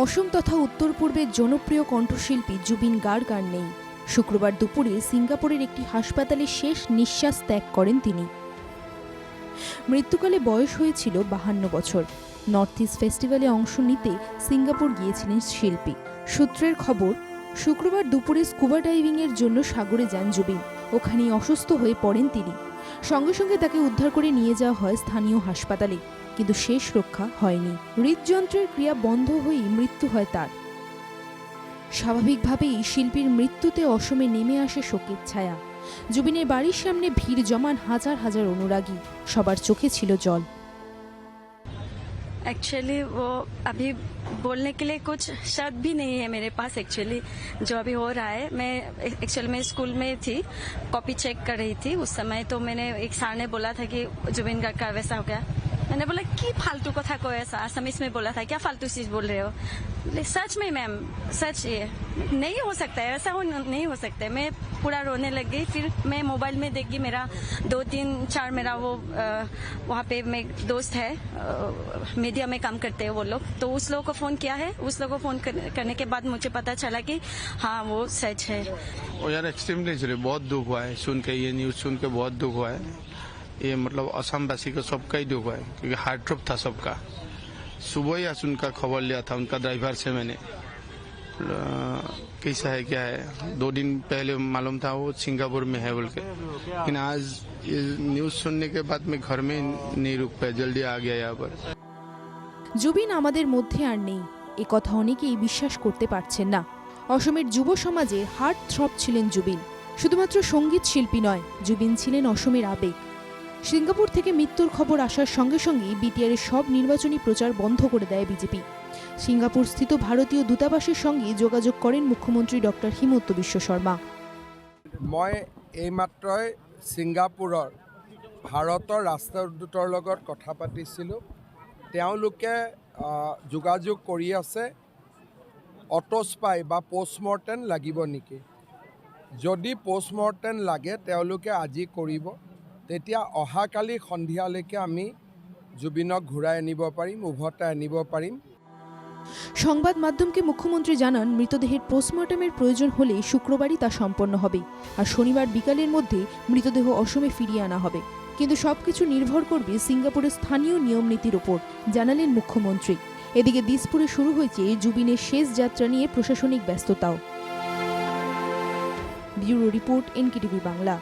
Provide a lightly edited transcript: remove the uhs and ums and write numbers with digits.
অসম তথা উত্তর পূর্বের জনপ্রিয় কণ্ঠশিল্পী জুবিন গার্গ আর নেই। শুক্রবার দুপুরে সিঙ্গাপুরের একটি হাসপাতালে শেষ নিঃশ্বাস ত্যাগ করেন তিনি। মৃত্যুকালে বয়স হয়েছিল 52 বছর। নর্থ ইস্ট ফেস্টিভ্যালে অংশ নিতে সিঙ্গাপুর গিয়েছিলেন শিল্পী। সূত্রের খবর, শুক্রবার দুপুরে স্কুবা ডাইভিংয়ের জন্য সাগরে যান জুবিন। ওখানেই অসুস্থ হয়ে পড়েন তিনি। সঙ্গে সঙ্গে তাকে উদ্ধার করে নিয়ে যাওয়া হয় স্থানীয় হাসপাতালে, কিন্তু শেষ রক্ষা হয়নি। হৃদযন্ত্রের ক্রিয়া বন্ধ হয়েই মৃত্যু হয় তার। স্বাভাবিকভাবেই শিল্পীর মৃত্যুতে অসমে নেমে আসে শোকের ছায়া। জুবিনের বাড়ির সামনে ভিড় জমান হাজার হাজার অনুরাগী, সবার চোখে ছিল জল। एक्चुअली वो अभी बोलने के लिए कुछ शब्द भी नहीं है मेरे पास। एक्चुअली जो अभी हो रहा है, मैं स्कूल में थी, कॉपी चेक कर रही थी उस समय। तो मैंने एक सर ने बोला था कि जुबिन गार्ग का वैसा हो गया। मैंने बोला कि फालतू कथा को ऐसा असमीज में बोला था, क्या फालतू चीज बोल रहे हो। सच में मैम, सच ये नहीं हो सकता है, ऐसा नहीं हो सकता है। मैं पूरा रोने लग गई। फिर मैं मोबाइल में देख गई, मेरा 2-3-4 मेरा वो वहाँ पे मेरे दोस्त है, मीडिया में काम करते हैं वो लोग, तो उस लोगों को फोन किया है। उस लोगों को फोन करने के बाद मुझे पता चला कि हाँ वो सच है। और यार एक्सट्रीमली बहुत दुख हुआ है सुन के, ये न्यूज सुन के बहुत दुख हुआ है। ये मतलब असमवासी को सबका ही दुख हुआ है, क्योंकि हार्ट ट्रॉप था सबका। सुबह ही आज उनका खबर लिया था उनका ड्राइवर से मैंने, कैसा है क्या है। 2 दिन पहले मालूम था वो सिंगापुर में है बोल के, लेकिन आज ये न्यूज सुनने के बाद मैं घर में नहीं रुक पाया, जल्दी आ गया यहाँ पर। জুবিন আমাদের মধ্যে আর নেই, এ কথা অনেকেই বিশ্বাস করতে পারছেন না। অসমের যুব সমাজে হার্ট থ্রব ছিলেন জুবিন। শুধুমাত্র সঙ্গীত শিল্পী নয়, জুবিন ছিলেন অসমের আবেগ। সিঙ্গাপুর থেকে মৃত্যুর খবর আসার সঙ্গে সঙ্গেই বিটিআরের সব নির্বাচনী প্রচার বন্ধ করে দেয় বিজেপি। সিঙ্গাপুর স্থিত ভারতীয় দূতাবাসের সঙ্গে যোগাযোগ করেন মুখ্যমন্ত্রী ডক্টর হিমন্ত বিশ্ব শর্মা। মই এইমাত্ৰই ছিংগাপুৰৰ ভাৰতৰ ৰাষ্ট্ৰদূতৰ লগত কথা পাতিছিলোঁ। তেওঁলোকে যোগাযোগ কৰি আছে অটোস্পাই বা পোষ্টমৰ্টেম লাগিব নেকি। যদি পোষ্টমৰ্টেম লাগে তেওঁলোকে আজি কৰিব, তেতিয়া অহাকালি সন্ধিয়ালৈকে আমি জুবিনক ঘূৰাই আনিব পাৰিম, উভতাই আনিব পাৰিম। সংবাদ মাধ্যমকে মুখ্যমন্ত্রী জানান, মৃতদেহের পোস্টমর্টমের প্রয়োজন হলে শুক্রবারই তা সম্পন্ন হবে, আর শনিবার বিকালের মধ্যে মৃতদেহ অসমে ফিরিয়ে আনা হবে। কিন্তু সবকিছু নির্ভর করবে সিঙ্গাপুরের স্থানীয় নিয়ম নীতির ওপর, জানালেন মুখ্যমন্ত্রী। এদিকে দিসপুরে শুরু হয়েছে জুবিনের শেষ যাত্রা নিয়ে প্রশাসনিক ব্যস্ততাও। Bureau report, NKTV Bangla.